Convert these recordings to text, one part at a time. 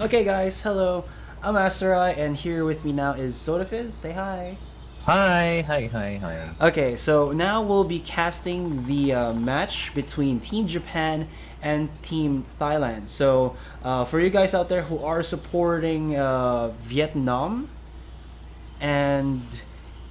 Okay, guys, hello. I'm Asarai, and here with me now is Sodafiz. Say hi. Hi, hi, hi, hi. Okay, so now we'll be casting the match between Team Japan and Team Thailand. So, for you guys out there who are supporting Vietnam and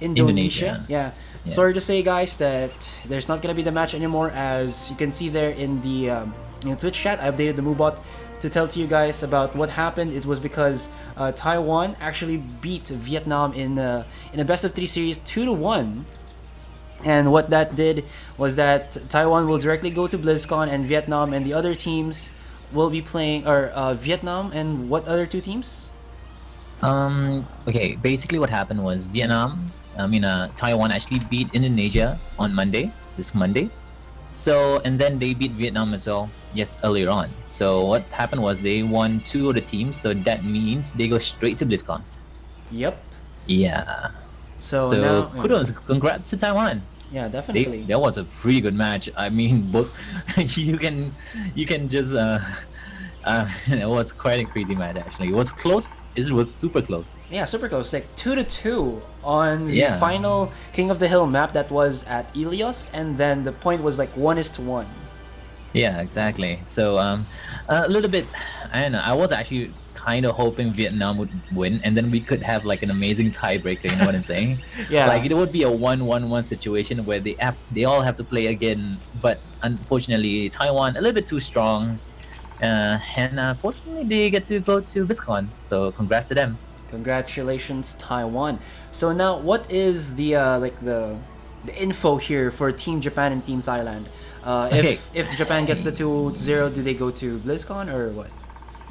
Indonesia, Indonesia. yeah, Yeah. sorry to say, guys, that there's not gonna be the match anymore. As you can see there in the Twitch chat, I updated the MooBot to tell to you guys about what happened. It was because Taiwan actually beat Vietnam in a best of three series 2-1. And what that did was that Taiwan will directly go to BlizzCon, and Vietnam and the other teams will be playing, or Vietnam and what other two teams? Okay, basically what happened was Yeah. Taiwan actually beat Indonesia on Monday, this Monday. So, and then they beat Vietnam as well, yes, earlier on. So what happened was they won two of the teams, so that means they go straight to BlizzCon. Yep. Yeah. So So now, yeah, kudos, congrats to Taiwan. yeah, They definitely. that was a pretty good match. I mean, both you can just it was quite a crazy match actually. It was close. It was super close. Yeah, super close. Like 2-2 on the Yeah, final King of the Hill map that was at Ilios, and then the point was like 1-1. yeah, exactly. So a little bit. I don't know. I was actually kind of hoping Vietnam would win, and then we could have like an amazing tiebreaker. You know what I'm saying? Like Yeah. it would be a 1-1-1 situation where they all have to play again. But unfortunately, Taiwan a little bit too strong. And fortunately, they get to go to BlizzCon. So congrats to them. Congratulations, Taiwan. So now, what is the the info here for Team Japan and Team Thailand? Okay. If Japan gets the 2-0, do they go to BlizzCon or what?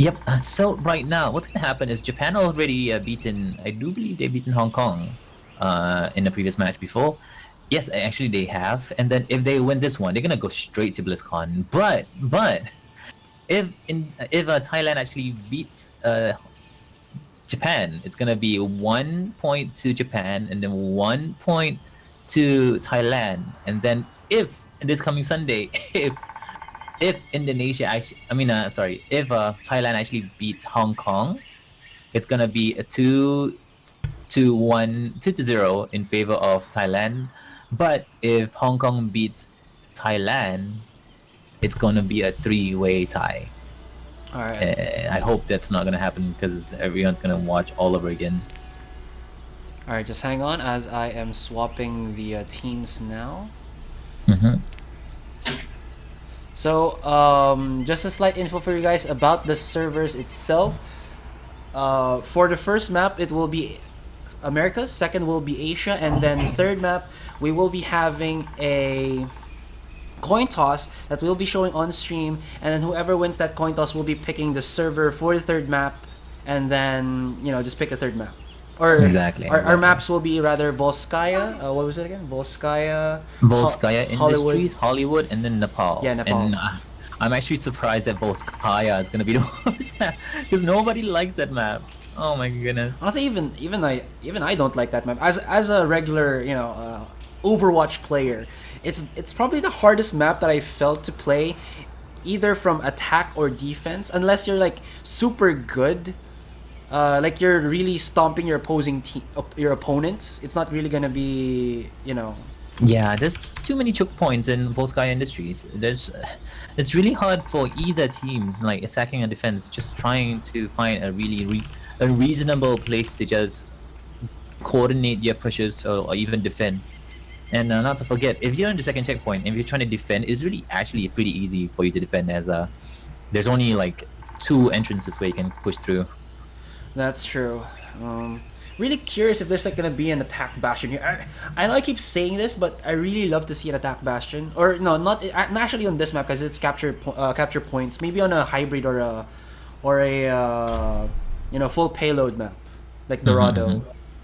Yep. So right now, what's gonna happen is Japan already beaten. I do believe they beaten Hong Kong, in the previous match before. Yes, actually they have. And then if they win this one, they're gonna go straight to BlizzCon. But if Thailand actually beats Japan, it's gonna be 1 point to Japan and then 1 point to Thailand. And then if this coming Sunday, if Indonesia actually, sorry, if Thailand actually beats Hong Kong, it's gonna be a 2-0 in favor of Thailand. But if Hong Kong beats Thailand, it's gonna be a three-way tie. All right. I hope that's not gonna happen because everyone's gonna watch all over again. All right, just hang on as I am swapping the teams now. Mm-hmm. So, just a slight info for you guys about the servers itself. For the first map, it will be Americas. Second will be Asia, and then third map, we will be having a coin toss that will be showing on stream, and then whoever wins that coin toss will be picking the server for the third map, and then just pick the third map. Or Exactly, our exactly. maps will be rather Volskaya. What was it again? Volskaya, Volskaya Hollywood. Industries, Hollywood, and then Nepal. Yeah, Nepal. And I'm actually surprised that Volskaya is gonna be the worst map because nobody likes that map. Oh my goodness. Honestly, even I don't like that map. As a regular Overwatch player, it's probably the hardest map that I felt to play, either from attack or defense. Unless you're like super good, like you're really stomping your your opponents. It's not really gonna be Yeah, there's too many choke points in Volskaya Industries. It's really hard for either teams, like attacking and defense, just trying to find a reasonable place to just coordinate your pushes or even defend. And not to forget, if you're in the second checkpoint and if you're trying to defend, it's really actually pretty easy for you to defend as there's only like two entrances where you can push through. That's true. Really curious if there's like gonna be an attack bastion here. I know I keep saying this, but I really love to see an attack bastion. Or no, not actually on this map because it's capture points. Maybe on a hybrid or a full payload map like Dorado. Mhm.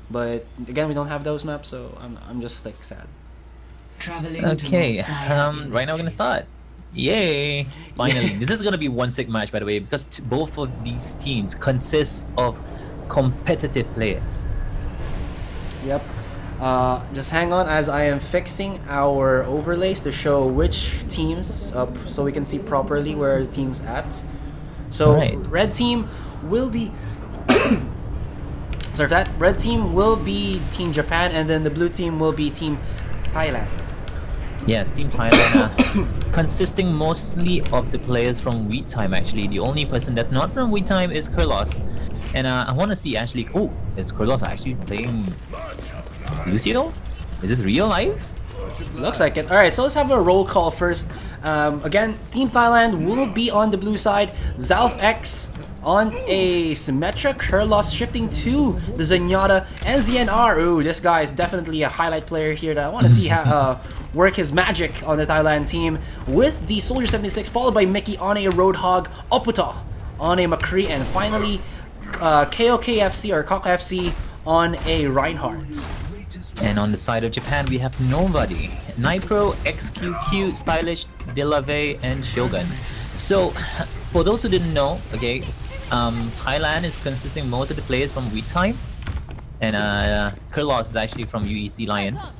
But again, we don't have those maps, so I'm just like sad. Traveling to Okay, Volskaya right now we're gonna Industries. start. Yay! Yeah. Finally, this is gonna be one sick match, by the way, because both of these teams consist of competitive players. Yep. Just hang on as I am fixing our overlays to show which teams up so we can see properly where the team's at. So Right. red team will be. So that red team will be Team Japan, and then the blue team will be Team Thailand. Yes, Team Thailand consisting mostly of the players from Wheat Time actually. The only person that's not from Wheat Time is Kurlos. And I want to see actually, oh, is Kurlos actually playing Lucio? Is this real life? Looks like it. Alright, so let's have a roll call first. Again, Team Thailand will be on the blue side. Zalf X on a Symmetra, Kurlos shifting to the Zenyatta, and ZNR. Ooh, this guy is definitely a highlight player here that I want to see work his magic on the Thailand team with the Soldier 76, followed by Mickey on a Roadhog, Oputa on a McCree, and finally KOKFC or KOKFC on a Reinhardt. And on the side of Japan, we have nobody. Nipro, XQQ, Stylish, Delave, and Shogun. So, for those who didn't know, okay, Thailand is consisting most of the players from Wheat Time, and Kurlos is actually from UEC Lions.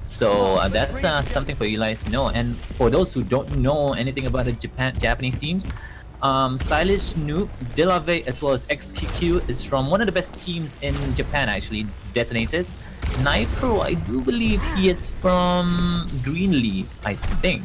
So that's something for you guys to know. And for those who don't know anything about the Japanese teams, Stylish, Noob, Delave, as well as XQQ is from one of the best teams in Japan actually, Detonators. Nipro, I do believe he is from Green Leaves, I think.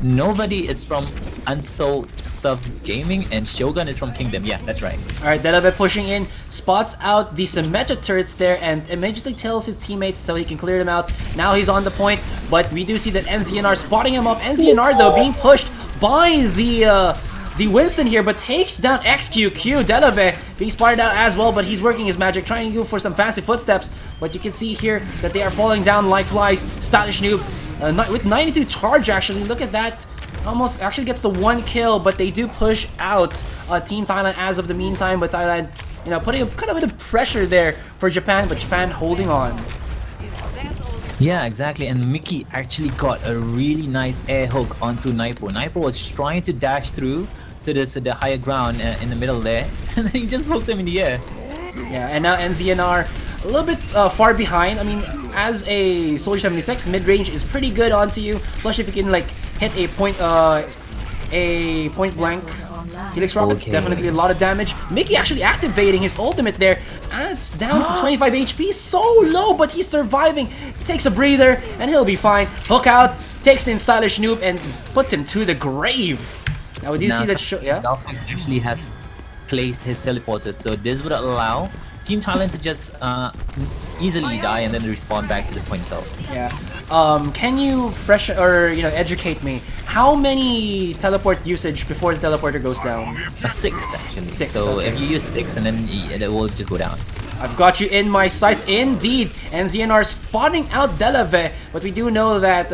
Nobody is from Unsold Stuff Gaming, and Shogun is from Kingdom. Yeah, that's right. Alright, Delave pushing in, spots out the Symmetra turrets there, and immediately tells his teammates so he can clear them out. Now he's on the point, but we do see that NZNR spotting him off. NZNR though being pushed by the Winston here, but takes down XQQ. Delave being spotted out as well, but he's working his magic, trying to go for some fancy footsteps. But you can see here that they are falling down like flies. Stylish Noob with 92 charge actually. Look at that. Almost actually gets the 1 kill, but they do push out Team Thailand as of the meantime. But Thailand, you know, putting kind of a bit of pressure there for Japan, but Japan holding on. Yeah, exactly. And Mickey actually got a really nice air hook onto Nipro. Nipro was trying to dash through to the higher ground in the middle there, and then he just hooked him in the air. Yeah, and now NZNR a little bit far behind. I mean, as a Soldier 76, mid-range is pretty good onto you. Plus, if you can like hit a point blank Helix Rockets, definitely a lot of damage. Mickey actually activating his ultimate there. And it's down to 25 HP, so low, but he's surviving. Takes a breather, and he'll be fine. Hook out, takes in Stylish Noob, and puts him to the grave. Now, do you see that? Yeah. Dolphin actually has placed his teleporter, so this would allow Team Thailand to just easily die and then respawn back to the point itself. Yeah. Can you educate me? How many teleport usage before the teleporter goes down? 6 actually. 6. So okay. if you use 6 and then it will just go down. I've got you in my sights, indeed. And ZNR spotting out Delave, but we do know that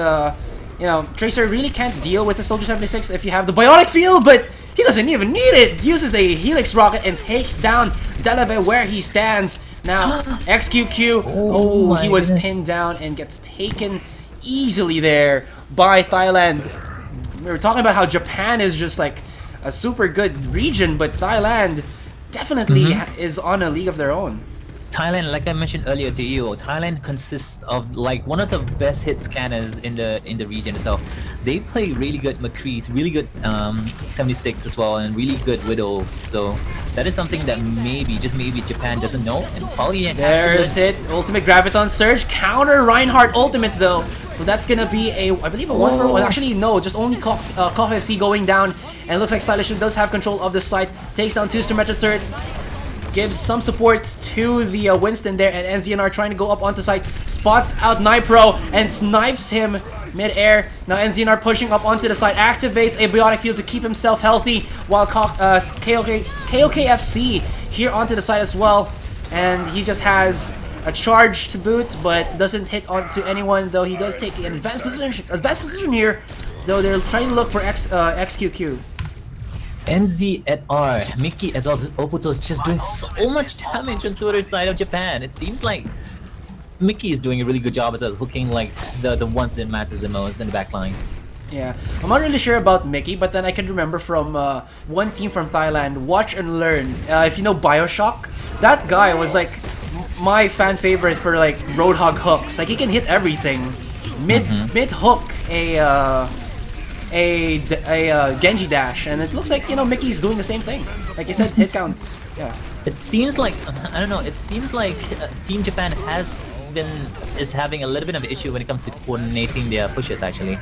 you know, Tracer really can't deal with the Soldier 76 if you have the Biotic Field, but he doesn't even need it. Uses a Helix Rocket and takes down Delave where he stands. Now, XQQ, he was pinned down and gets taken easily there by Thailand. We were talking about how Japan is just like a super good region, but Thailand definitely is on a league of their own. Thailand, like I mentioned earlier to you, Thailand consists of like one of the best hit scanners in the region itself. They play really good McCrees, really good 76 as well, and really good Widows. So that is something that maybe, just maybe, Japan doesn't know, and probably there's it. Ultimate Graviton Surge, counter Reinhardt ultimate though. So that's gonna be a, I believe, a 1-for-1. Actually, no, just only KOFFC going down, and it looks like Stylish does have control of the site. Takes down 2 Symmetra turrets. Gives some support to the Winston there, and NZNR trying to go up onto site, spots out Nipro and snipes him mid-air. Now NZNR pushing up onto the site, activates a Biotic Field to keep himself healthy, while KOKFC here onto the site as well, and he just has a charge to boot, but doesn't hit onto anyone, though he does take an advanced position here, though they're trying to look for XQQ. NZ at R, Mickey as well as Oputo is just doing so much damage on the other side of Japan. It seems like Mickey is doing a really good job as well, hooking like the ones that matter the most in the back lines. Yeah, I'm not really sure about Mickey, but then I can remember from one team from Thailand, Watch and Learn. If you know Bioshock, that guy was like my fan favorite for like Roadhog hooks. Like he can hit everything. Mid hook a Genji dash, and it looks like, you know, Mickey's doing the same thing. Like you said, hit counts. Yeah. It seems like, I don't know, it seems like Team Japan is having a little bit of an issue when it comes to coordinating their pushes actually.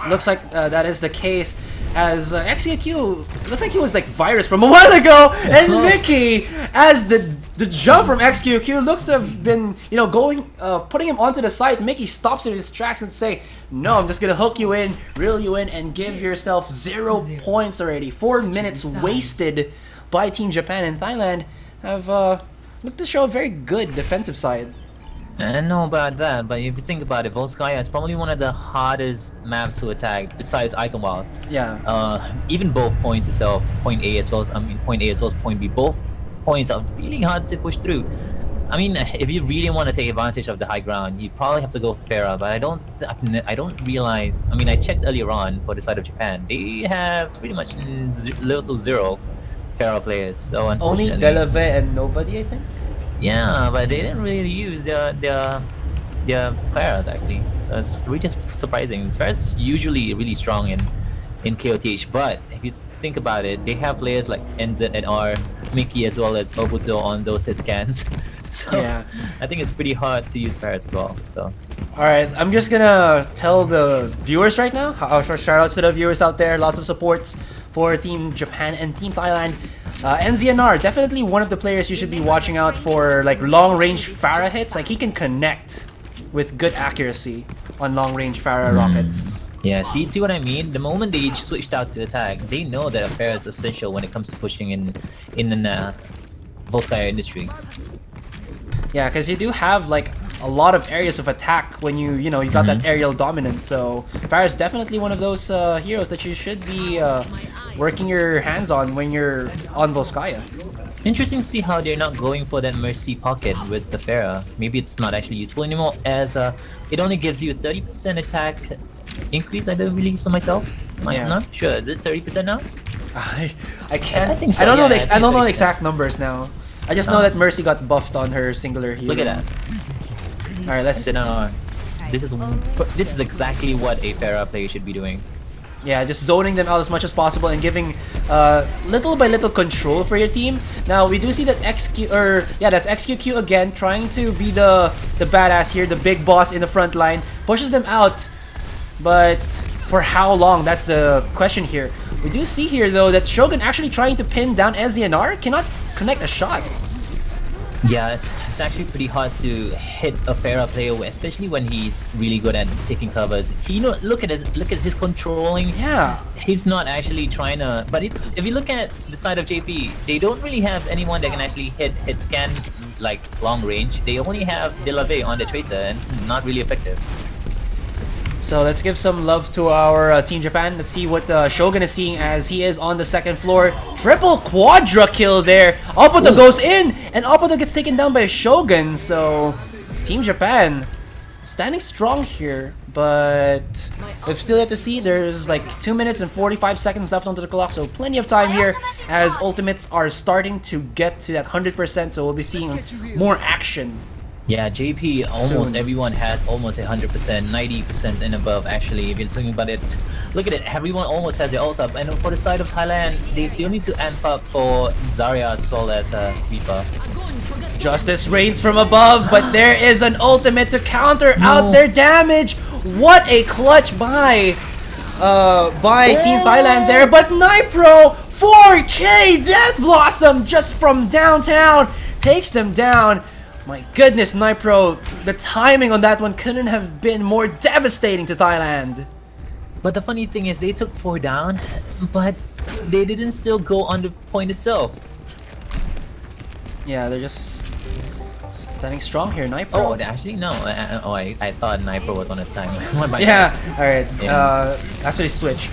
Looks like that is the case, as XQQ looks like he was like virus from a while ago, and Mickey, as the jump from XQQ looks to have been, you know, going putting him onto the side. Mickey stops him in his tracks and say, "No, I'm just gonna hook you in, reel you in, and give yourself 0 points already." 4 minutes wasted by Team Japan, and Thailand have looked to show a very good defensive side. I don't know about that, but if you think about it, Volskaya is probably one of the hardest maps to attack besides Iconwald. Yeah. Even both points itself, point A as well as point A as well as point B, both points are really hard to push through. I mean, if you really want to take advantage of the high ground, you probably have to go Farah, but I don't realize. I mean, I checked earlier on for the side of Japan. They have pretty much little to zero Farah players. So Only unfortunately, Delave and Novadi, I think. yeah, but they didn't really use their Farahs actually. So it's really just surprising. Farah's usually really strong in KOTH, but if you think about it, they have players like NZ and R, Mickey as well as Obito on those hit scans. So Yeah. I think it's pretty hard to use Farahs as well. So Alright, I'm just gonna tell the viewers right now, shout outs to the viewers out there, lots of supports for Team Japan and Team Thailand. NZNR, definitely one of the players you should be watching out for, like long range Farah hits. Like he can connect with good accuracy on long range Farah rockets. yeah, see what I mean? The moment they switched out to attack, they know that a Farah is essential when it comes to pushing in Volskaya Industries. Yeah, because you do have like a lot of areas of attack when you got that aerial dominance. So Farah is definitely one of those heroes that you should be working your hands on when you're on Volskaya. Interesting to see how they're not going for that Mercy pocket with the Farah. Maybe it's not actually useful anymore, as it only gives you 30% attack increase, I believe so myself. I'm not sure. Is it 30% now? I can't. I think so, I don't know yeah, I don't know the 30%. exact numbers now. I just know that Mercy got buffed on her singular heal. Look at that. All right, let's. This is exactly what a Farah player should be doing. Yeah, just zoning them out as much as possible and giving little by little control for your team. Now we do see that that's XQQ again, trying to be the badass here, the big boss in the front line, pushes them out, but for how long? That's the question here. We do see here though that Shogun actually trying to pin down SZNR, cannot connect a shot. Yeah, it's actually pretty hard to hit a Farah player, especially when he's really good at taking covers. Look at his controlling. Yeah. He's not actually trying to. But if you look at the side of JP, they don't really have anyone that can actually hit scan like long range. They only have Delave on the tracer, and it's not really effective. So let's give some love to our Team Japan. Let's see what Shogun is seeing as he is on the second floor. Triple quadra kill there. Obito goes in, and Obito gets taken down by Shogun. So Team Japan standing strong here, but we've still yet to see. There's like 2 minutes and 45 seconds left onto the clock, so plenty of time here as ultimates are starting to get to that 100%. So we'll be seeing more action. Yeah, JP, almost everyone has almost 100%, 90% and above actually. If you're talking about it, look at it, everyone almost has their ult up. And for the side of Thailand, they still need to amp up for Zarya as well as Reaper. Justice reigns from above, but there is an ultimate to counter out their damage. What a clutch by Team Thailand there, but Nipro 4K Death Blossom just from downtown takes them down. My goodness, Nipro, the timing on that one couldn't have been more devastating to Thailand. But the funny thing is they took 4 down, but they didn't still go on the point itself. Yeah, they're just standing strong here, Nipro. Oh, actually no. I thought Nipro was on a time. Yeah, alright. Yeah. Actually switch.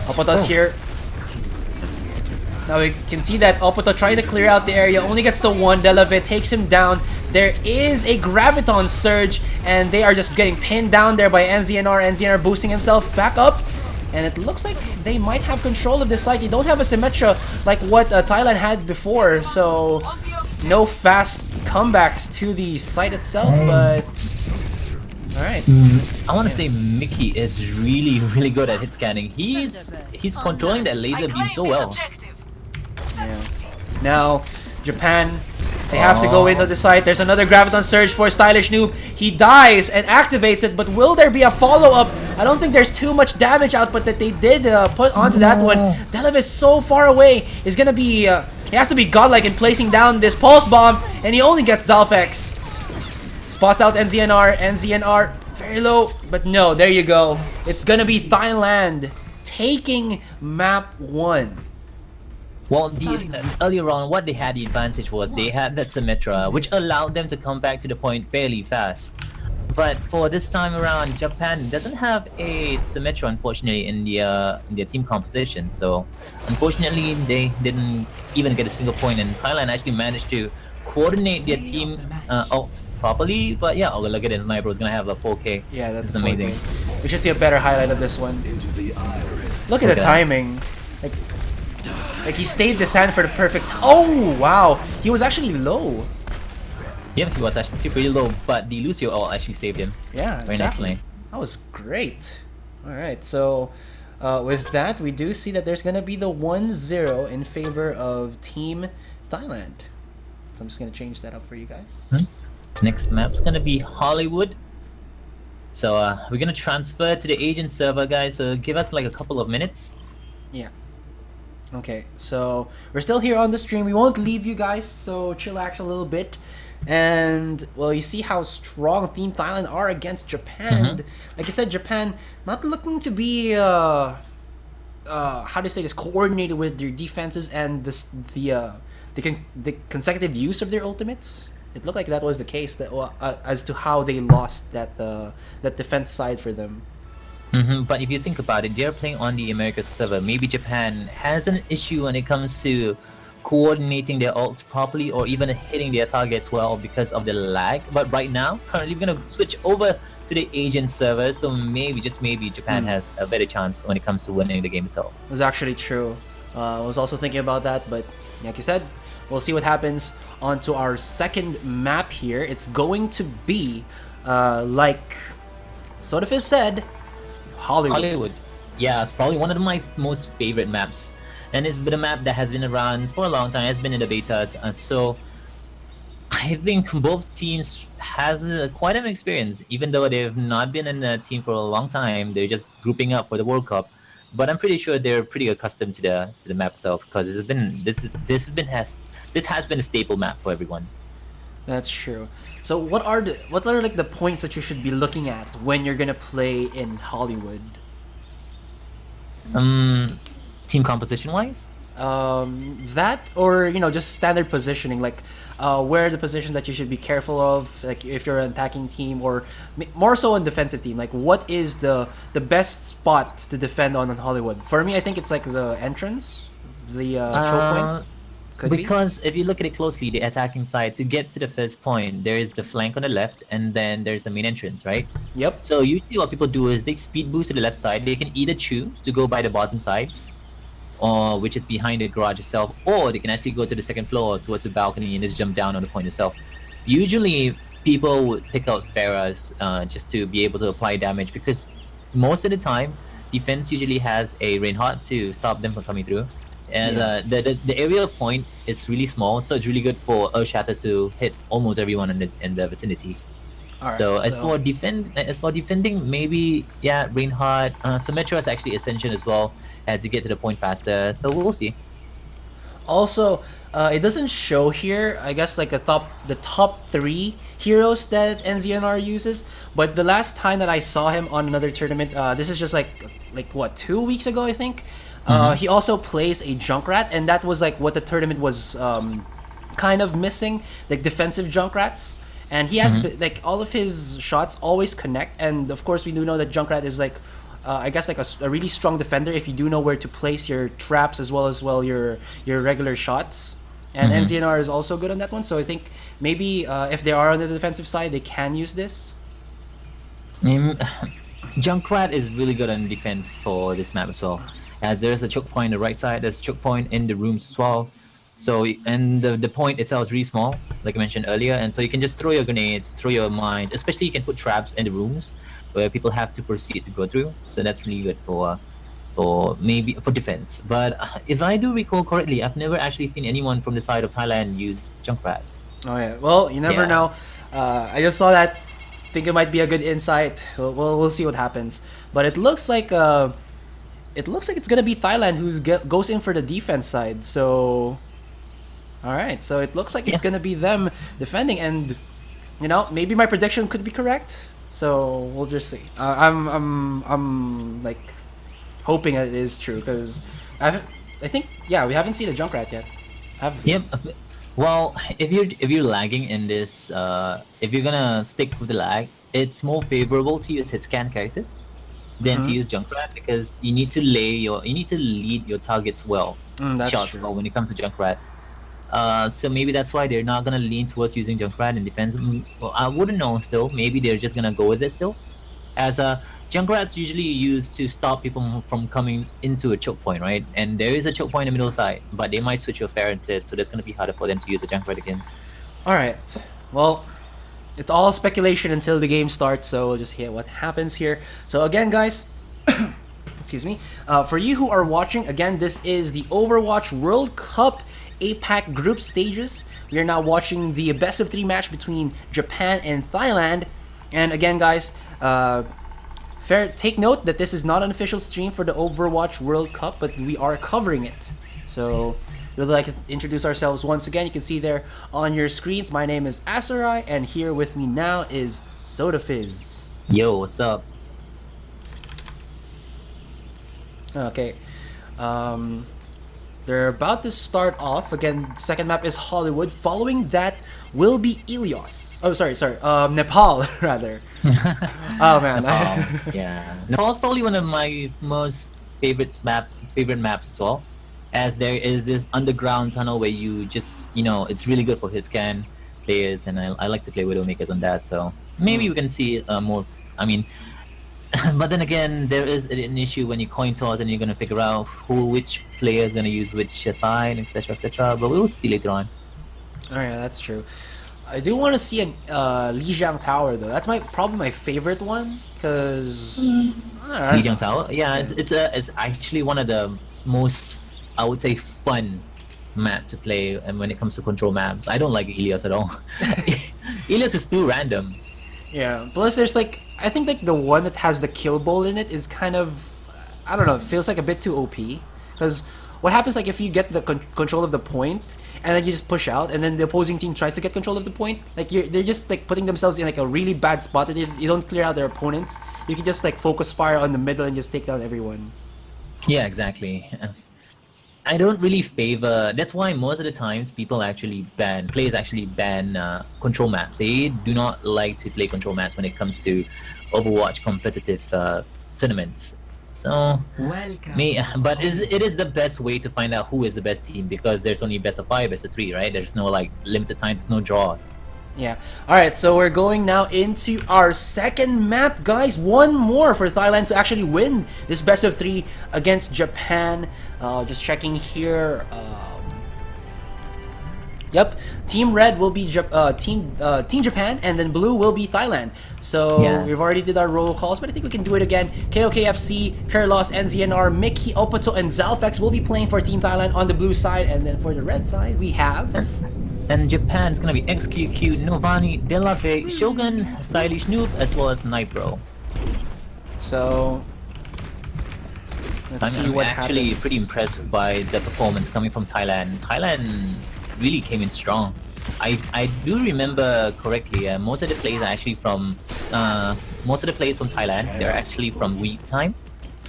Opoto's here. Now we can see that Obito trying to clear out the area, only gets the one. Delave takes him down. There is a Graviton Surge, and they are just getting pinned down there by NZNR. NZNR boosting himself back up, and it looks like they might have control of this site. They don't have a Symmetra like what Thailand had before, so no fast comebacks to the site itself, but... right. I want to say Mickey is really good at hit scanning. He's controlling that laser beam so well. Yeah. Now, Japan, they have to go into the site. There's another Graviton Surge for Stylish Noob. He dies and activates it, but will there be a follow-up? I don't think there's too much damage output that they did put onto that one. Delev is so far away. He's gonna be, he has to be godlike in placing down this Pulse Bomb, and he only gets Zalfex. Spots out NZNR, NZNR, very low, but no, there you go. It's gonna be Thailand taking map 1. Well, earlier on, what they had the advantage was they had that Symmetra, which allowed them to come back to the point fairly fast. But for this time around, Japan doesn't have a Symmetra, unfortunately, in their team composition. So, unfortunately, they didn't even get a single point, and Thailand actually managed to coordinate their team ult properly. But yeah, oh, look at it, Sniper is gonna have a 4K. Yeah, that's amazing. We should see a better highlight of this one. Look at the timing. Like he stayed the sand for the perfect. Oh wow, he was actually low. Yes, he was actually pretty low, but the Lucio ult actually saved him. Yeah, very nice play. That was great. All right, so with that, we do see that there's gonna be the 1-0 in favor of Team Thailand. So I'm just gonna change that up for you guys. Next map's gonna be Hollywood. So we're gonna transfer to the Asian server, guys. So give us like a couple of minutes. Yeah. Okay, so we're still here on the stream. We won't leave you guys, so chillax a little bit. And well, you see how strong Team Thailand are against Japan. And, like I said, Japan not looking to be how do you say this, coordinated with their defenses and the consecutive use of their ultimates. It looked like that was the case that as to how they lost that defense side for them. But if you think about it, they're playing on the Americas server. Maybe Japan has an issue when it comes to coordinating their ults properly or even hitting their targets well because of the lag. But right now, currently we're going to switch over to the Asian server. So maybe, just maybe, Japan has a better chance when it comes to winning the game itself. It was actually true. I was also thinking about that, but like you said, we'll see what happens onto our second map here. It's going to be, like Sodafis said, Hollywood. Yeah, it's probably one of my most favorite maps. And it's been a map that has been around for a long time. It's been in the betas. So I think both teams has quite an experience. Even though they've not been in a team for a long time, they're just grouping up for the World Cup. But I'm pretty sure they're pretty accustomed to the map itself because this has been a staple map for everyone. That's true. So what are like the points that you should be looking at when you're gonna play in Hollywood? Team composition wise? That or just standard positioning, like where are the positions that you should be careful of, like if you're an attacking team or more so on defensive team, like what is the best spot to defend on Hollywood? For me, I think it's like the entrance, the choke point. Because if you look at it closely, the attacking side, to get to the first point, there is the flank on the left, and then there's the main entrance, right? Yep. So usually what people do is they speed boost to the left side. They can either choose to go by the bottom side, or which is behind the garage itself, or they can actually go to the second floor towards the balcony and just jump down on the point itself. Usually people would pick out Pharahs just to be able to apply damage, because most of the time defense usually has a Reinhardt to stop them from coming through. As the aerial point is really small, so it's really good for Earth Shatters to hit almost everyone in the vicinity. Alright, so as for defending, maybe Reinhardt, Symmetra is actually essential as well as you get to the point faster. So we'll see. Also, it doesn't show here, I guess, like the top 3 heroes that NZNR uses. But the last time that I saw him on another tournament, this is just like what, 2 weeks ago, I think. He also plays a Junkrat, and that was like what the tournament was kind of missing, like defensive Junkrats. And he has like all of his shots always connect, and of course we do know that Junkrat is like I guess like a really strong defender if you do know where to place your traps as well as your regular shots. And NZNR is also good on that one, so I think maybe if they are on the defensive side, they can use this. Junkrat is really good on defense for this map as well. As there's a choke point on the right side, there's a choke point in the rooms as well. So and the point itself is really small, like I mentioned earlier, and so you can just throw your grenades, throw your mines. Especially you can put traps in the rooms where people have to proceed to go through. So that's really good for maybe for defense. But if I do recall correctly, I've never actually seen anyone from the side of Thailand use Junkrat. Oh yeah. Well, you never Yeah. know. I just saw that. Think it might be a good insight. We'll see what happens. But it looks like it's gonna be Thailand who's goes in for the defense side. So, all right. So it looks like it's Yeah. gonna be them defending, and maybe my prediction could be correct. So we'll just see. I'm like hoping it is true because I think we haven't seen a Junkrat yet. Have we? Yep. Well, if you're lagging in this, if you're gonna stick with the lag, it's more favorable to use hit scan characters than to use Junkrat because you need to lead your targets well, That's shots true. well when it comes to Junkrat. So maybe that's why they're not gonna lean towards using Junkrat in defense. Well, I wouldn't know still. Maybe they're just gonna go with it still. As Junkrat's usually used to stop people from coming into a choke point, right? And there is a choke point in the middle side, but they might switch to a fair instead, so that's gonna be harder for them to use a Junkrat against. All right. Well, it's all speculation until the game starts, so we'll just hear what happens here. So again, guys, excuse me. For you who are watching, again, this is the Overwatch World Cup APAC group stages. We are now watching the best of 3 match between Japan and Thailand. And again, guys, take note that this is not an official stream for the Overwatch World Cup, but we are covering it. So we'd like to introduce ourselves once again. You can see there on your screens. My name is Asarai, and here with me now is Soda Fizz. Yo, what's up? Okay. They're about to start off. Again, second map is Hollywood. Following that will be Ilios. Oh, sorry. Nepal, rather. Oh, man. Nepal, yeah. Nepal's probably one of my most favorite maps as well. As there is this underground tunnel where you just, it's really good for hit scan players, and I like to play Widowmakers on that, so maybe we can see more. I mean, but then again, there is an issue when you coin toss and you're going to figure out which player is going to use which side, etc., etc. But we'll see later on. Oh yeah, that's true. I do want to see an Lijiang Tower though. That's probably my favorite one because Lijiang Tower, yeah, it's actually one of the most, I would say, fun map to play. And when it comes to control maps, I don't like Ilias at all. Ilias is too random. Yeah. Plus, there's I think the one that has the kill bowl in it is kind of, I don't know, it feels like a bit too OP. Because what happens if you get the control of the point and then you just push out, and then the opposing team tries to get control of the point, they're just putting themselves in a really bad spot. And if you don't clear out their opponents, you can just focus fire on the middle and just take down everyone. Yeah, exactly. I don't really favor. That's why most of the times players actually ban control maps. They do not like to play control maps when it comes to Overwatch competitive tournaments. So, Welcome. but it is the best way to find out who is the best team because there's only best of 5, best of 3, right? There's no limited time. There's no draws. Yeah. Alright, so we're going now into our second map, guys. One more for Thailand to actually win this best of 3 against Japan. Just checking here. Yep, Team Red will be Team Japan, and then Blue will be Thailand. So Yeah. we've already did our roll calls, but I think we can do it again. KOKFC, Kerlos, NZNR, Mickey, Opato, and Zalfex will be playing for Team Thailand on the blue side, and then for the red side we have. And Japan is gonna be XQQ, Novani, Delave, Shogun, Stylish Noob, as well as Nightbro. So let's see I'm what actually happens. pretty impressed by the performance coming from Thailand. Thailand really came in strong. I do remember correctly. Most of the players are actually from Thailand. They're actually from Week Time,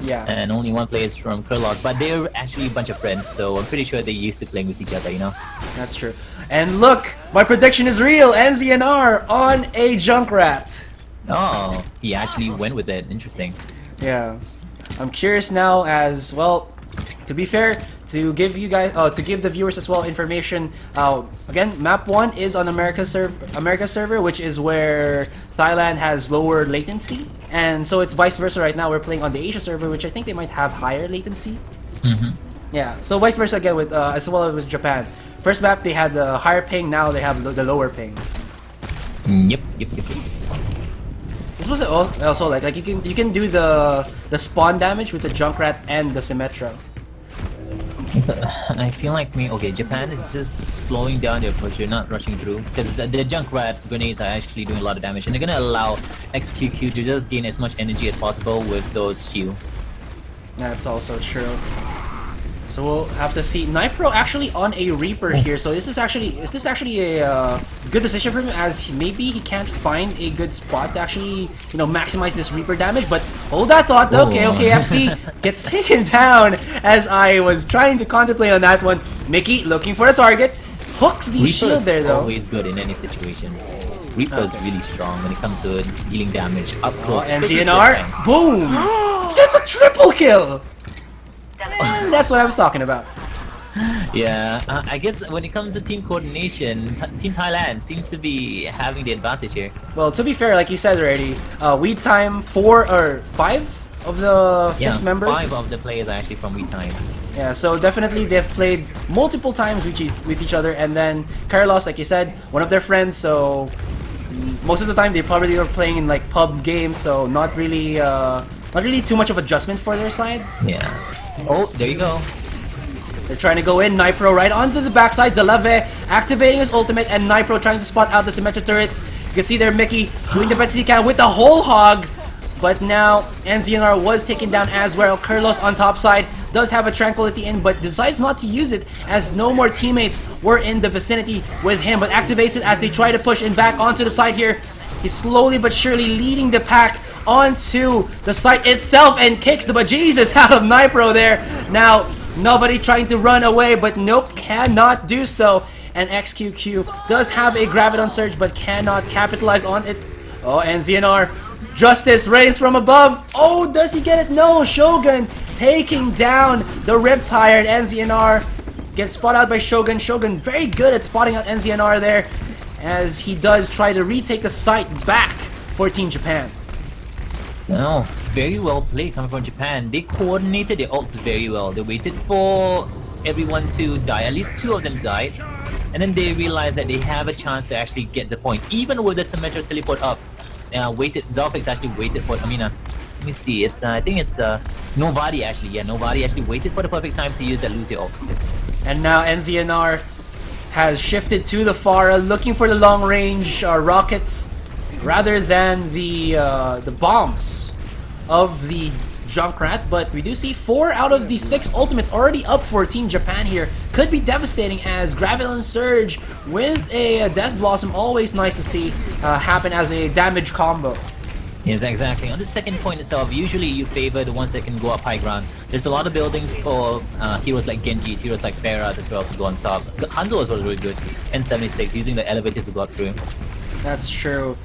Yeah. and only one player is from Kerlog. But they're actually a bunch of friends, so I'm pretty sure they're used to playing with each other. That's true. And look, my prediction is real. NZNR on a Junkrat. Oh, he actually went with it. Interesting. Yeah. I'm curious now as well. To be fair, to give you guys, to give the viewers as well information. Again, map 1 is on America server, which is where Thailand has lower latency, and so it's vice versa. Right now, we're playing on the Asia server, which I think they might have higher latency. Mm-hmm. Yeah. So vice versa again with as well with Japan. first map they had the higher ping, now they have the lower ping. Yep. This was also like you can do the spawn damage with the Junkrat and the Symmetra. I feel like Japan is just slowing down their push. They're not rushing through because the Junkrat grenades are actually doing a lot of damage, and they're gonna allow XQQ to just gain as much energy as possible with those shields. That's also true. So we'll have to see. Nipro actually on a Reaper here. So is this actually a good decision for him, as maybe he can't find a good spot to actually maximize this Reaper damage? But hold that thought. Okay, FC gets taken down as I was trying to contemplate on that one. Mickey looking for a target, hooks the shield there though. Always good in any situation. Reaper is really strong when it comes to dealing damage up close. And DNR, boom! That's a triple kill. That's what I was talking about. Yeah, I guess when it comes to team coordination, Team Thailand seems to be having the advantage here. Well, to be fair, like you said already, we time 4 or 5 of the 6 members. 5 of the players are actually from We Time. Yeah, so definitely they've played multiple times with each other, and then Carlos, like you said, one of their friends. So most of the time they probably were playing in like pub games, so not really too much of adjustment for their side. Yeah. Oh, there you go. They're trying to go in. Nipro right onto the backside. Delave activating his ultimate, and Nipro trying to spot out the Symmetra turrets. You can see there Mickey doing the best he can with the whole hog. But now NZNR was taken down as well. Carlos on top side does have a Tranquility in, but decides not to use it as no more teammates were in the vicinity with him. But activates it as they try to push him back onto the side here. He's slowly but surely leading the pack onto the site itself and kicks the bejesus out of Nipro there. Now, nobody trying to run away, but nope, cannot do so. And XQQ does have a Graviton Surge, but cannot capitalize on it. Oh, and ZNR, Justice reigns from above. Oh, does he get it? No, Shogun taking down the Riptire, and NZNR gets spotted out by Shogun. Shogun very good at spotting out NZNR there, as he does try to retake the site back for Team Japan. No, very well played coming from Japan. They coordinated their ults very well. They waited for everyone to die. At least 2 of them died. And then they realized that they have a chance to actually get the point. Even with the Symmetra teleport up. Zalfix actually waited for Amina. Let me see. I think it's Novadi actually. Yeah, Novadi actually waited for the perfect time to use that Lucio ult. And now NZNR has shifted to the Pharah, looking for the long range rockets rather than the bombs of the Junkrat. But we do see 4 out of the 6 ultimates already up for Team Japan here. Could be devastating, as Graviton Surge with a Death Blossom, always nice to see happen as a damage combo. Yes, exactly. On the second point itself, usually you favor the ones that can go up high ground. There's a lot of buildings for heroes like Genji, heroes like Pharah as well to go on top. Hanzo was really good, N76, using the elevators to go up through. That's true.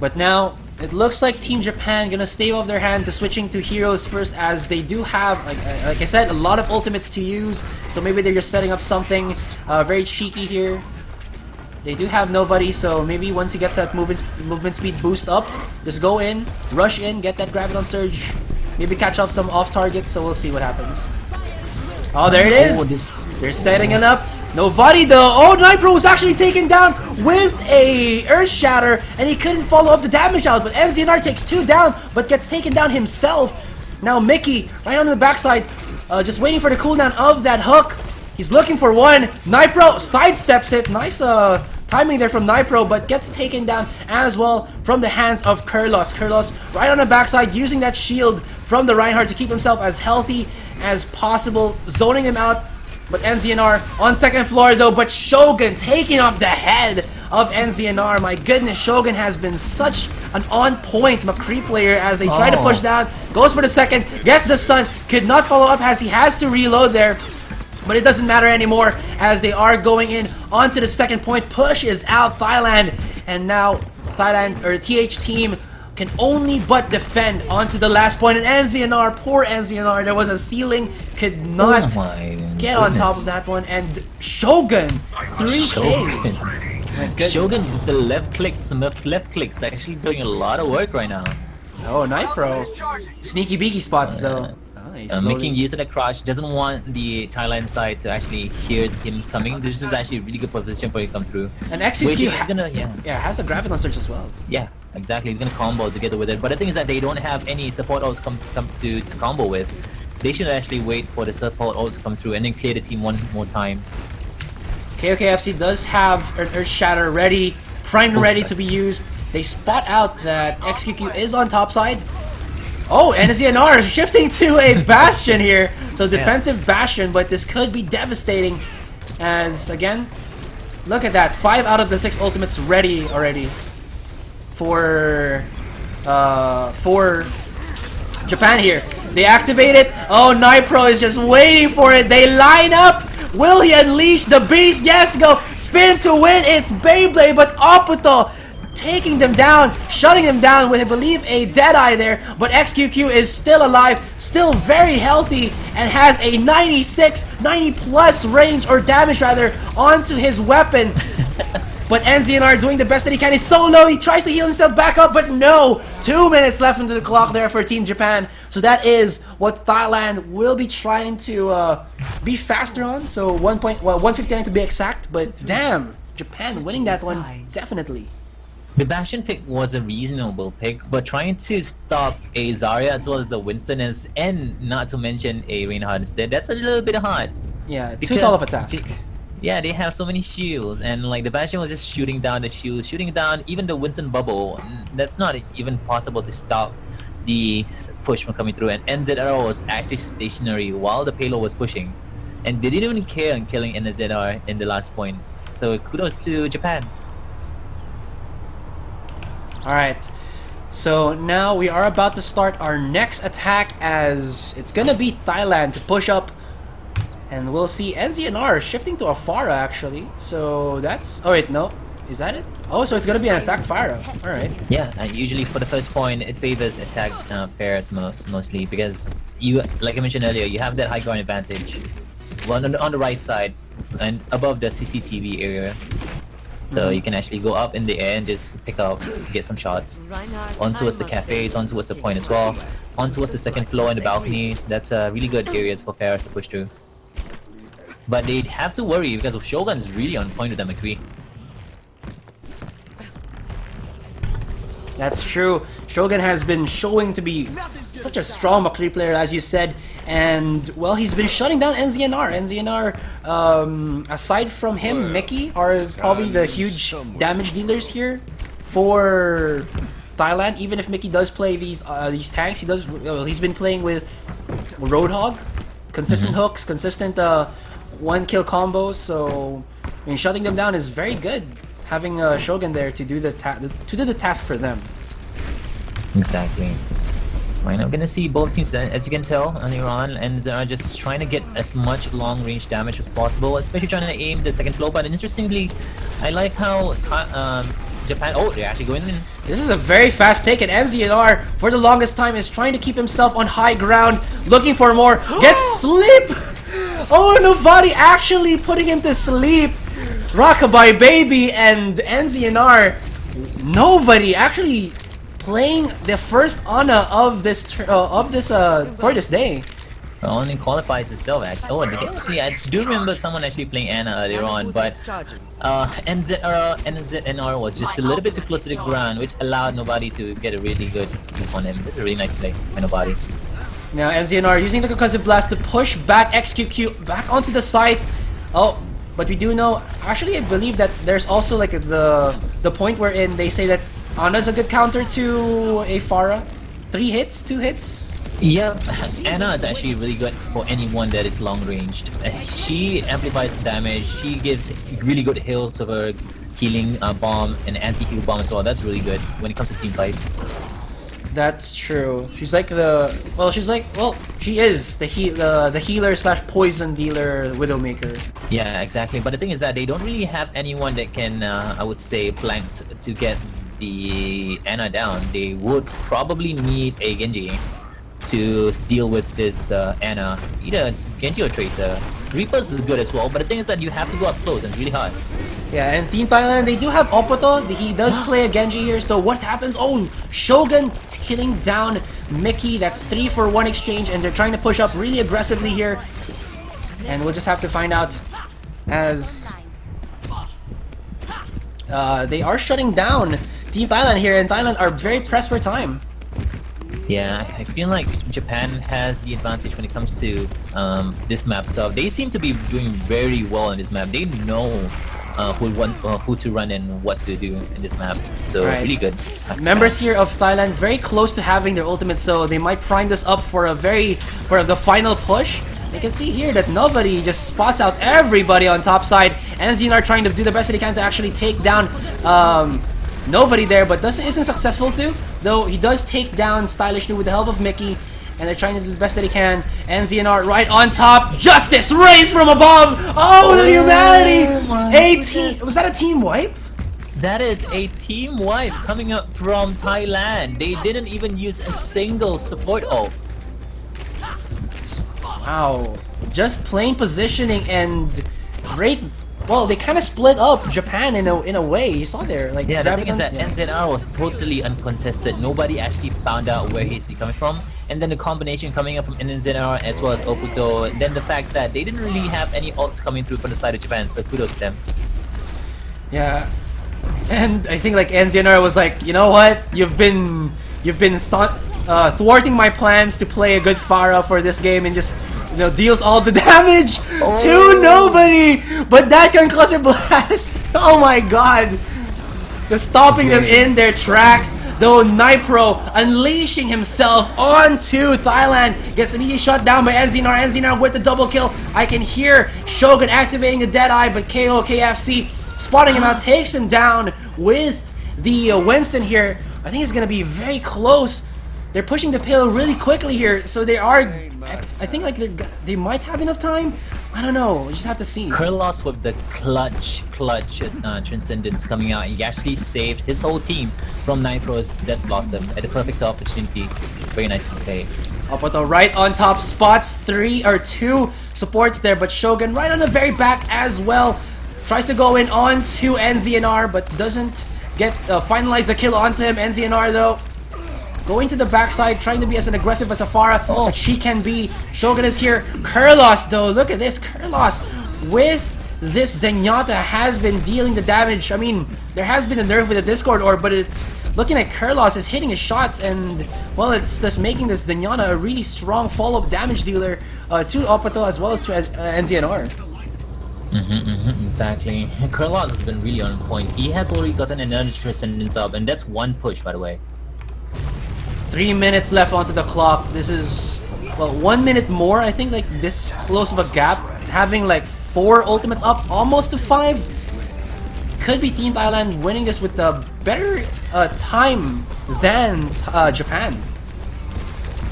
But now, it looks like Team Japan gonna stave off their hand to switching to heroes first, as they do have, like I said, a lot of ultimates to use. So maybe they're just setting up something very cheeky here. They do have nobody, so maybe once he gets that movement speed boost up, just go in, rush in, get that Graviton Surge, maybe catch off some off targets, so we'll see what happens. Oh, there it is! They're setting it up. Nobody though. Oh, Nipro was actually taken down with a Earth Shatter, and he couldn't follow up the damage out, but NZNR takes 2 down, but gets taken down himself. Now Mickey, right on the backside, just waiting for the cooldown of that hook. He's looking for one. Nipro sidesteps it. Nice timing there from Nipro, but gets taken down as well from the hands of Carlos. Carlos right on the backside, using that shield from the Reinhardt to keep himself as healthy as possible, zoning him out. But NZNR on second floor though, but Shogun taking off the head of NZNR. My goodness, Shogun has been such an on-point McCree player as they try to push down. Goes for the second, gets the stun, could not follow up as he has to reload there. But it doesn't matter anymore, as they are going in onto the second point. Push is out Thailand, and now Thailand, or TH team, can only but defend onto the last point. And NZNR, poor NZNR, there was a ceiling, could not get on top of that one. And Shogun, 3K. Shogun with the left clicks, actually doing a lot of work right now. Oh, Nipro. Sneaky beaky spots though. He's making use of the crush. Doesn't want the Thailand side to actually hear him coming. This is actually a really good position for him to come through. And XQQ has a Graviton Surge as well. Yeah, exactly. He's gonna combo together with it. But the thing is that they don't have any support ults come to combo with. They should actually wait for the support ults to come through and then clear the team one more time. KOKFC does have an Earth Shatter ready, primed and ready to be used. They spot out that XQQ is on top side. Oh, and NZNR shifting to a Bastion here. So defensive Bastion, but this could be devastating. As, again, look at that. 5 out of the 6 ultimates ready already for Japan here. They activate it. Oh, Nipro is just waiting for it. They line up. Will he unleash the beast? Yes, go. Spin to win. It's Beyblade, but Opito taking them down, shutting them down with, I believe, a Deadeye there. But XQQ is still alive, still very healthy, and has a 90 plus range, or damage rather, onto his weapon. But NZNR doing the best that he can. He's so low, he tries to heal himself back up, but no! 2 minutes left into the clock there for Team Japan. So that is what Thailand will be trying to be faster on. So 159 to be exact, but damn, Japan winning that one, definitely. The Bastion pick was a reasonable pick, but trying to stop a Zarya as well as a Winston and not to mention a Reinhardt instead, that's a little bit hard. Yeah, too tall of a task. They have so many shields, and like the Bastion was just shooting down the shields, shooting down even the Winston bubble. That's not even possible to stop the push from coming through, and NZR was actually stationary while the payload was pushing. And they didn't even care on killing NZR in the last point. So kudos to Japan. Alright, so now we are about to start our next attack, as it's gonna be Thailand to push up. And we'll see NZNR shifting to a Pharah actually. So that's... Oh wait, no. Is that it? Oh, so it's gonna be an attack Pharah. Alright. Yeah, and usually for the first point, it favors attack pairs mostly, because you, like I mentioned earlier, you have that high ground advantage. One on the right side and above the CCTV area. So you can actually go up in the air and just pick up, get some shots. On towards the cafes, on towards the point as well. On towards the second floor and the balconies. That's really good areas for Pharahs to push through. But they'd have to worry because of Shogun's really on point with the McCree. That's true. Shogun has been showing to be such a strong McCree player, as you said. And, well, he's been shutting down NZNR. NZNR, aside from him, Mickey are probably the huge damage dealers here for Thailand. Even if Mickey does play these tanks, he's been playing with Roadhog. Consistent hooks, consistent one-kill combos. So, I mean, shutting them down is very good. Having Shogun there to do the task for them. Exactly. Right, I'm gonna see both teams, as you can tell earlier on, and they're just trying to get as much long-range damage as possible, especially trying to aim the second floor. But interestingly, I like how Japan... Oh, they're actually going in. This is a very fast take, and NZNR, for the longest time, is trying to keep himself on high ground, looking for more. Gets sleep! Oh, Novati actually putting him to sleep. Rockabye Baby and NZNR. Nobody actually playing the first Ana of this for this day. Only qualifies itself actually. Oh, actually, I do remember someone actually playing Ana earlier on, but NZNR was just a little bit too close to the ground, which allowed nobody to get a really good scoop on him. This is a really nice play by nobody. Now NZNR using the concussive blast to push back XQQ back onto the site. Oh, but we do know, actually I believe that there's also like the point wherein they say that Ana's a good counter to a Pharah. 3 hits, 2 hits. Yep, Ana is actually really good for anyone that is long ranged. She amplifies the damage. She gives really good heals to her healing bomb and anti-heal bomb as well. That's really good when it comes to team fights. That's true. She's like she is the healer slash poison dealer Widowmaker. Yeah, exactly. But the thing is that they don't really have anyone that can, I would say, flank to get the Ana down. They would probably need a Genji to deal with this Ana. Either Genji or Tracer. Reapers is good as well, but the thing is that you have to go up close and it's really hard. Yeah, and Team Thailand, they do have Opito. He does play a Genji here, so what happens? Oh, Shogun killing down Mickey. That's 3 for 1 exchange, and they're trying to push up really aggressively here. And we'll just have to find out as they are shutting down Team Thailand here, and Thailand are very pressed for time. Yeah, I feel like Japan has the advantage when it comes to this map. So they seem to be doing very well on this map. They know who to run and what to do in this map. So really good. Members here of Thailand very close to having their ultimate, so they might prime this up for the final push. You can see here that nobody just spots out everybody on top side, and Xeon are trying to do the best that they can to actually take down nobody there, but isn't successful too. Though he does take down Stylish New with the help of Mickey, and they're trying to do the best that they can. NZNR right on top. Justice raised from above. Oh, the humanity! Was that a team wipe? That is a team wipe coming up from Thailand. They didn't even use a single support ult. Wow, just plain positioning and great. Well, they kind of split up Japan in a way. You saw there, like the thing is that NZR was totally uncontested. Nobody actually found out where he's coming from, and then the combination coming up from NZR as well as Oputo, and then the fact that they didn't really have any ults coming through from the side of Japan. So kudos to them. Yeah, and I think like NZR was like, you know what, you've been thwarting my plans to play a good Pharah for this game, and just deals all the damage to nobody. But that concussive blast, oh my god, just stopping them in their tracks. Though Nipro unleashing himself onto Thailand, gets immediately shut down by NZNR. NZNR with the double kill. I can hear Shogun activating the Deadeye, but KFC spotting him out, takes him down with the Winston here. I think it's gonna be very close. They're pushing the pill really quickly here, so they are. I think like they might have enough time. I don't know. We just have to see. Kurlos with the clutch transcendence coming out. He actually saved his whole team from Nipro's Death Blossom at the perfect opportunity. Very nice to play. Opoto right on top, spots 2 supports there, but Shogun right on the very back as well. Tries to go in onto NZNR, but doesn't get finalize the kill onto him. NZNR though, going to the backside, trying to be as aggressive as Pharah that she can be. Shogun is here. Kurlos though, look at this. Kurlos with this Zenyatta has been dealing the damage. I mean, there has been a nerf with the Discord orb, but it's looking at Kurlos is hitting his shots, and well, it's just making this Zenyatta a really strong follow-up damage dealer to Opoto as well as to NZNR. Exactly. Kurlos has been really on point. He has already gotten another Transcendence up, and that's 1 push, by the way. 3 minutes left onto the clock. This is, well, 1 minute more. I think like this close of a gap, having like 4 ultimates up, almost to 5. Could be Team Thailand winning this with a better time than Japan.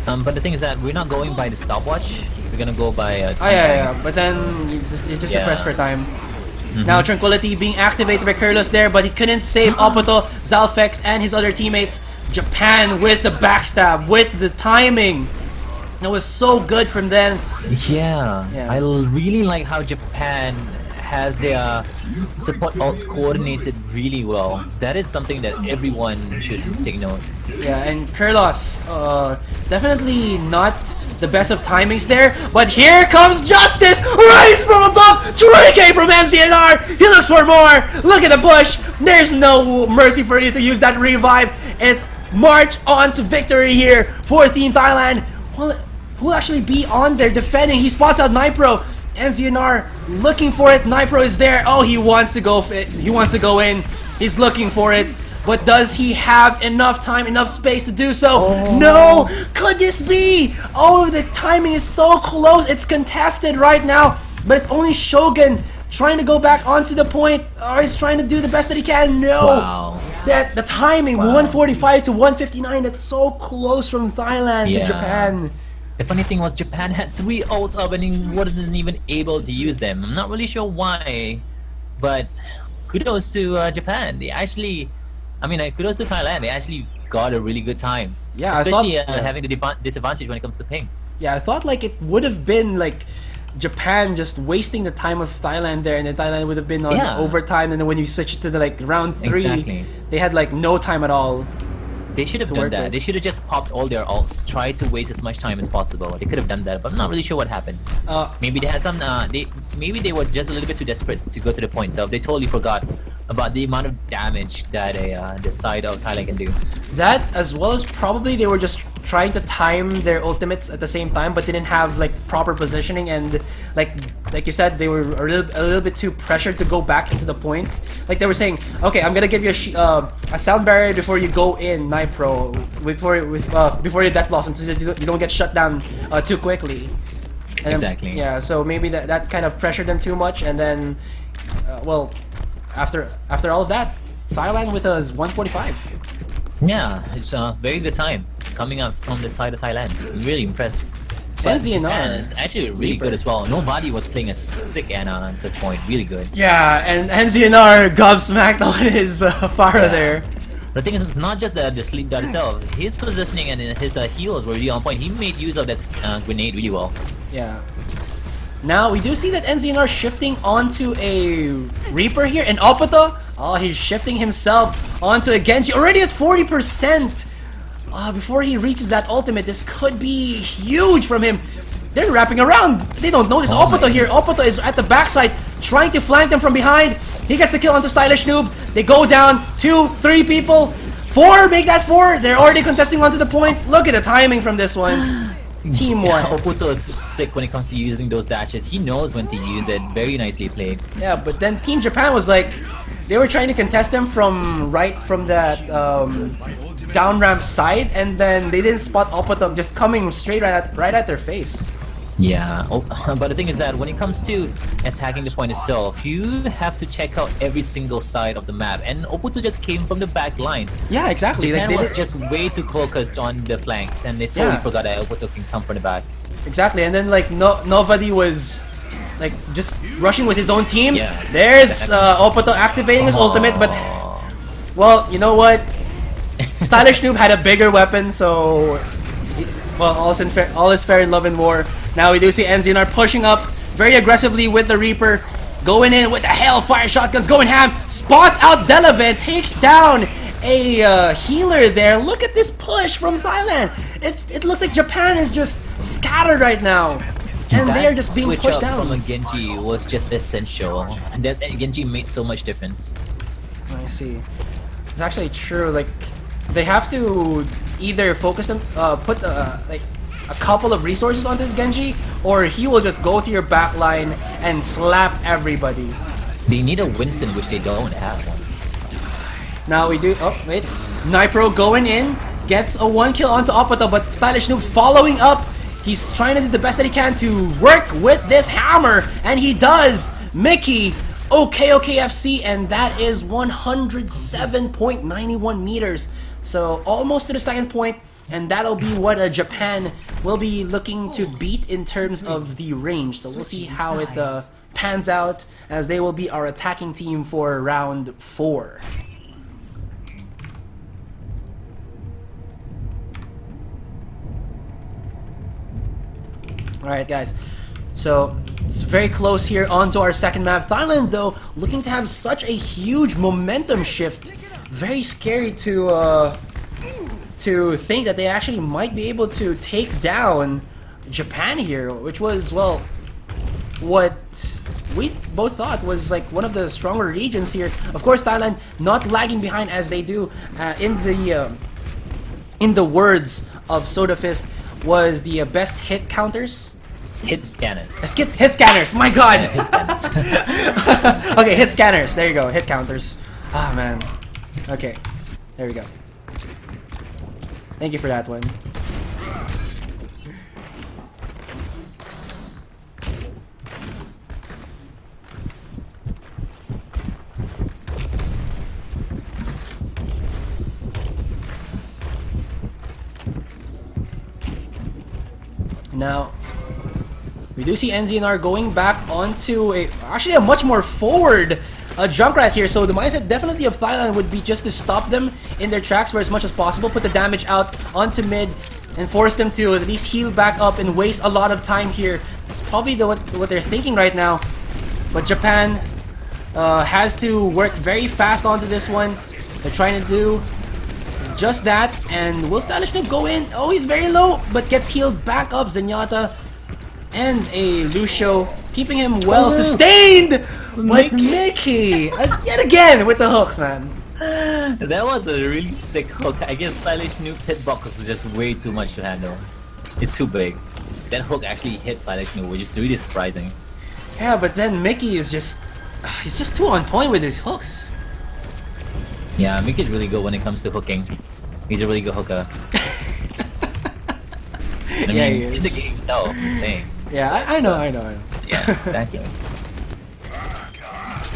But the thing is that we're not going by the stopwatch. We're gonna go by. But then it's just a press for time. Now Tranquility being activated by Kurlos there, but he couldn't save Opoto, Zalfex, and his other teammates. Japan with the backstab, with the timing. That was so good from them. Yeah. I really like how Japan has their support ults coordinated really well. That is something that everyone should take note. Yeah, and Kurlos, definitely not the best of timings there, but here comes Justice! Rise from above! 20k from NCNR! He looks for more! Look at the push! There's no mercy for you to use that revive. It's march on to victory here for Team Thailand. Well, who'll actually be on there defending? He spots out Nipro. NZNR looking for it. Nipro is there. Oh, he wants to go. He wants to go in. He's looking for it. But does he have enough time, enough space to do so? No! Could this be? Oh, the timing is so close. It's contested right now. But it's only Shogun trying to go back onto the point. Oh, he's trying to do the best that he can. No! Wow. That the timing, 145 to 159. That's so close from Thailand to Japan. The funny thing was Japan had 3 ults up and he wasn't even able to use them. I'm not really sure why, but kudos to Japan. They actually, I mean, kudos to Thailand. They actually got a really good time. Yeah, especially having the disadvantage when it comes to ping. Yeah, I thought like it would have been like Japan just wasting the time of Thailand there, and then Thailand would have been on overtime, and then when you switch it to the like round 3, they had like no time at all. They should have to done work that. with. They should have just popped all their ults, tried to waste as much time as possible. They could have done that, but I'm not really sure what happened. Maybe they had some. Maybe they were just a little bit too desperate to go to the point. So they totally forgot about the amount of damage that the side of Thailand can do. That, as well as probably they were just trying to time their ultimates at the same time, but didn't have like proper positioning, and like you said, they were a little bit too pressured to go back into the point. Like they were saying, okay, I'm gonna give you a sound barrier before you go in, Nipro, before you death blossom, so you don't get shut down too quickly. And Exactly. Yeah, so maybe that kind of pressured them too much, and then, well, after all of that, Thailand with us 145. Yeah, it's a very good time coming up from the side of Thailand. I'm really impressed. But NZNR. Japan is actually really Reaper. good as well. Nobody was playing a sick Ana at this point. Really good. Yeah, and NZNR gobsmacked on his Pharah Yeah. there. The thing is, it's not just the sleep dart itself. His positioning and his heals were really on point. He made use of that grenade really well. Yeah. Now we do see that NZNR shifting onto a Reaper here, and Opata, oh, he's shifting himself onto a Genji, already at 40%. Before he reaches that ultimate, this could be huge from him. They're wrapping around. They don't notice Oh Opata my here. Opata is at the backside, trying to flank them from behind. He gets the kill onto Stylish Noob. They go down 2, 3 people. 4, make that 4. They're already contesting onto the point. Look at the timing from this one. Team 1. Oputo is sick when it comes to using those dashes. He knows when to use it. Very nicely played. Yeah, but then Team Japan was like, they were trying to contest them from that down ramp side, and then they didn't spot Opata just coming straight right at their face. Yeah, but the thing is that when it comes to attacking the point itself, you have to check out every single side of the map. And Oputo just came from the back lines. Yeah, exactly. Japan Like, was just way too focused on the flanks, and they totally Yeah. forgot that Oputo can come from the back. exactly, and then like nobody was like just rushing with his own team. Yeah, There's Opata activating his ultimate, but well, you know what? Stylish Noob had a bigger weapon, so well, all is fair in love and war. Now we do see NZNR pushing up very aggressively with the Reaper, going in with the Hellfire shotguns, going ham, spots out Delavan, takes down a healer there. Look at this push from Thailand. It looks like Japan is just scattered right now, and they are just being switch pushed up down. from a Genji was just essential. And that Genji made so much difference. I see. It's actually true. Like, they have to either focus them, put like a couple of resources on this Genji, or he will just go to your back line and slap everybody. They need a Winston, which they don't have one. Now we do. Oh wait, Nipro going in, gets a 1 kill onto Opata, but Stylish Noob following up. He's trying to do the best that he can to work with this hammer, and he does. Mickey, OKFC, and that is 107.91 meters. So almost to the second point, and that'll be what Japan will be looking to beat in terms of the range. So we'll see how it pans out, as they will be our attacking team for round 4. Alright guys, so it's very close here onto our second map. Thailand though, looking to have such a huge momentum shift. Very scary to think that they actually might be able to take down Japan here, which was, well, what we both thought was like one of the stronger regions here. Of course, Thailand not lagging behind as they do. In the words of SodaFist, was the best hit counters. Hit scanners. Hit scanners. My God. Yeah, hit scanners. Okay, hit scanners. There you go. Hit counters. Ah, man. Okay, there we go. Thank you for that one. Now, we do see NZNR going back onto actually a much more forward Junkrat here. So the mindset definitely of Thailand would be just to stop them in their tracks for as much as possible, put the damage out onto mid, and force them to at least heal back up and waste a lot of time here. That's probably what they're thinking right now. But Japan has to work very fast onto this one. They're trying to do just that, and will Stylish Noob go in? Oh, he's very low, but gets healed back up. Zenyatta and a Lucio keeping him well sustained. But Mickey yet again with the hooks, man. That was a really sick hook. I guess Stylish Noob's hitbox was just way too much to handle. It's too big. That hook actually hit Stylish Noob, which is really surprising. Yeah, but then Mickey is he's just too on point with his hooks. Yeah, Mickey's really good when it comes to hooking. He's a really good hooker. I mean, Yeah, he is. in the game itself, I'm saying. Yeah, I know. Yeah, exactly.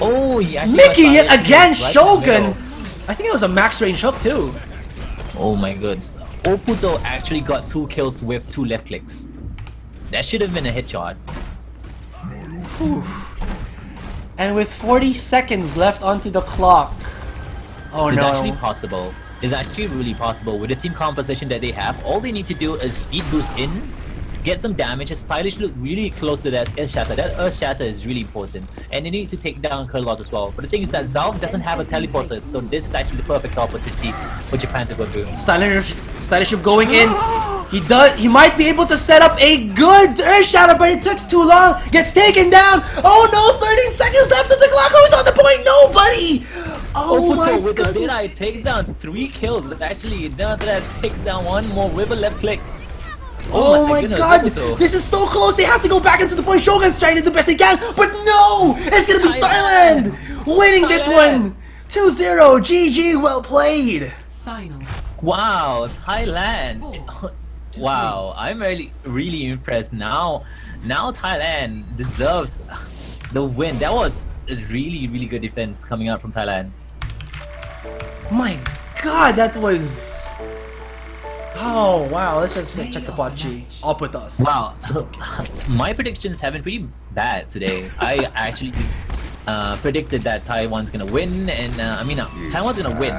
Oh, he actually Mickey got yet Stylish again, Noob right in the Shogun! middle. I think it was a max range hook too. Oh my goodness. Oputo actually got 2 kills with 2 left clicks. That should have been a headshot. And with 40 seconds left onto the clock. Oh It's no. actually possible. It's actually really possible. With the team composition that they have, all they need to do is speed boost in, get some damage. A Stylish look really close to that Earth Shatter. That Earth Shatter is really important. And they need to take down Kurlot as well. But the thing is that Zalf doesn't have a teleporter, so this is actually the perfect opportunity for Japan to go through. Stylish Noob going in. He might be able to set up a good Earth Shatter, but it took too long. Gets taken down. Oh no, 13 seconds left of the clock. Who's on the point? Nobody. Oh my Oputo with the goodness. Deadeye takes down 3 kills. Actually, then after that takes down 1 more with a left click. Oh my goodness, god, Oputo. this is so close. They have to go back into the point. Shogun's trying to do the best they can, but no! It's gonna be Thailand winning this one. 2-0. GG, well played. Finals. Wow, Thailand. Wow, I'm really impressed now. Now Thailand deserves the win. That was a really good defense coming out from Thailand. My god, that was... Oh wow, let's just check the pod G. All put us. Wow, my predictions have been pretty bad today. I actually predicted that Taiwan's gonna win, and Taiwan's gonna win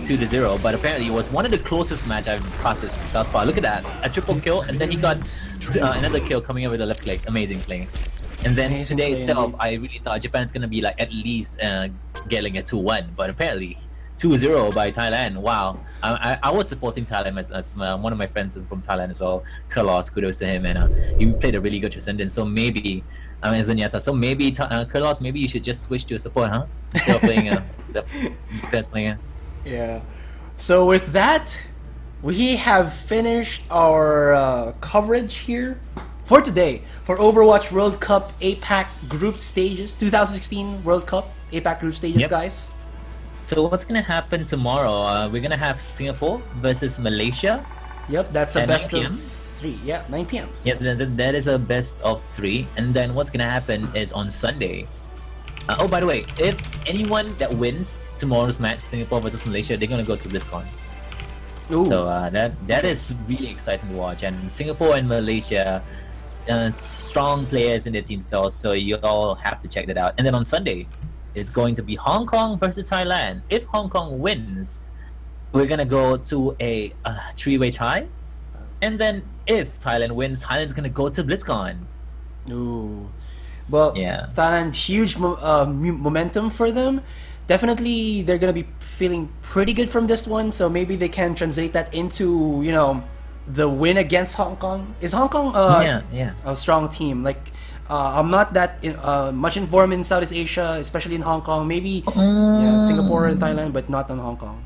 2-0. But apparently, it was one of the closest match I've processed thus far. Look at that, a triple kill, and then he got another kill coming up with a left click. Amazing play. And then Amazing today play itself, indeed. I really thought Japan's gonna be like at least getting a 2-1, but apparently 2-0 by Thailand. Wow, I was supporting Thailand as one of my friends is from Thailand as well. Kurlos, kudos to him, and he played a really good Transcendent. So maybe, Zenyatta. So maybe Kurlos, maybe you should just switch to a support, huh? Instead of playing the defense player. Yeah. So with that, we have finished our coverage here for today for Overwatch World Cup APAC Group Stages 2016 World Cup APAC Group Stages, Yep. guys. So what's gonna happen tomorrow? We're gonna have Singapore versus Malaysia. Yep, that's a At best 9 of PM? 3. Yeah, 9 p.m. Yes, that is a best of 3. And then what's gonna happen is on Sunday. Oh, by the way, if anyone that wins tomorrow's match, Singapore versus Malaysia, they're gonna go to BlizzCon. Ooh. So that is really exciting to watch. And Singapore and Malaysia, strong players in their team cells, so you all have to check that out. And then on Sunday, it's going to be Hong Kong versus Thailand. If Hong Kong wins, we're gonna go to a 3-way tie. And then if Thailand wins, Thailand's gonna go to BlizzCon. Ooh. Well, Yeah. Thailand, huge momentum for them. Definitely, they're gonna be feeling pretty good from this one. So maybe they can translate that into, you know, the win against Hong Kong. Is Hong Kong Yeah. a strong team? Like, I'm not that much informed in Southeast Asia, especially in Hong Kong. Maybe Singapore and Thailand, but not on Hong Kong.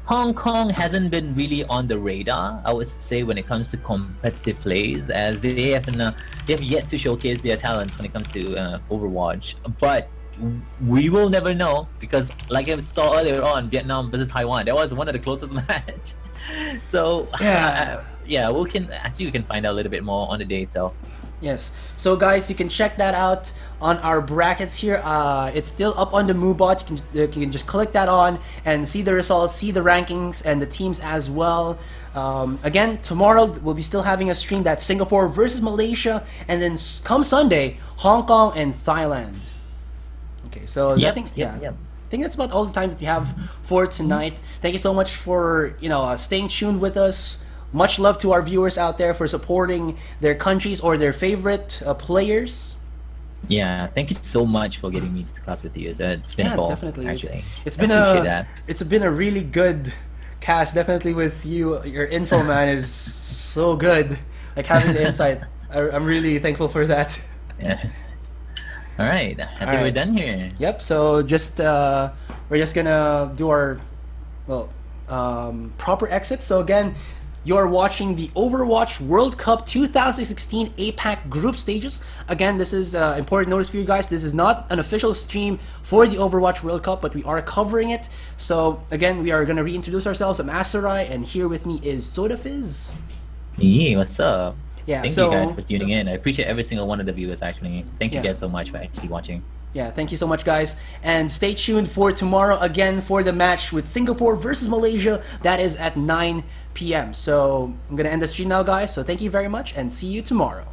Hong Kong hasn't been really on the radar, I would say, when it comes to competitive plays, as they have yet to showcase their talents when it comes to Overwatch. But we will never know, because like I saw earlier on, Vietnam versus Taiwan, that was one of the closest match. So Yeah. we can find out a little bit more on the day itself. Yes. So guys, you can check that out on our brackets here. It's still up on the MooBot. You can just click that on and see the results, see the rankings and the teams as well. Again, tomorrow we'll be still having a stream that's Singapore versus Malaysia, and then come Sunday, Hong Kong and Thailand. Okay, so I think I think that's about all the time that we have for tonight. Thank you so much for staying tuned with us. Much love to our viewers out there for supporting their countries or their favorite players. Yeah, thank you so much for getting me to class with you. It's been a ball, definitely. actually. It's I been appreciate that. it's been a really good Cass, definitely with you, your info, man, is so good. Like having the insight, I'm really thankful for that. Yeah. All right, I think we're done here. Yep. So just we're just gonna do our proper exit. So again, you're watching the Overwatch World Cup 2016 APAC group stages. Again, this is important notice for you guys. This is not an official stream for the Overwatch World Cup, but we are covering it. So again, we are gonna reintroduce ourselves. I'm Asarai, and here with me is SodaFizz. Yeah, what's up? Yeah, Thank you guys for tuning in. I appreciate every single one of the viewers, actually. Thank you guys so much for actually watching. Yeah, thank you so much, guys. And stay tuned for tomorrow again for the match with Singapore versus Malaysia. That is at 9 p.m. So I'm going to end the stream now, guys. So thank you very much and see you tomorrow.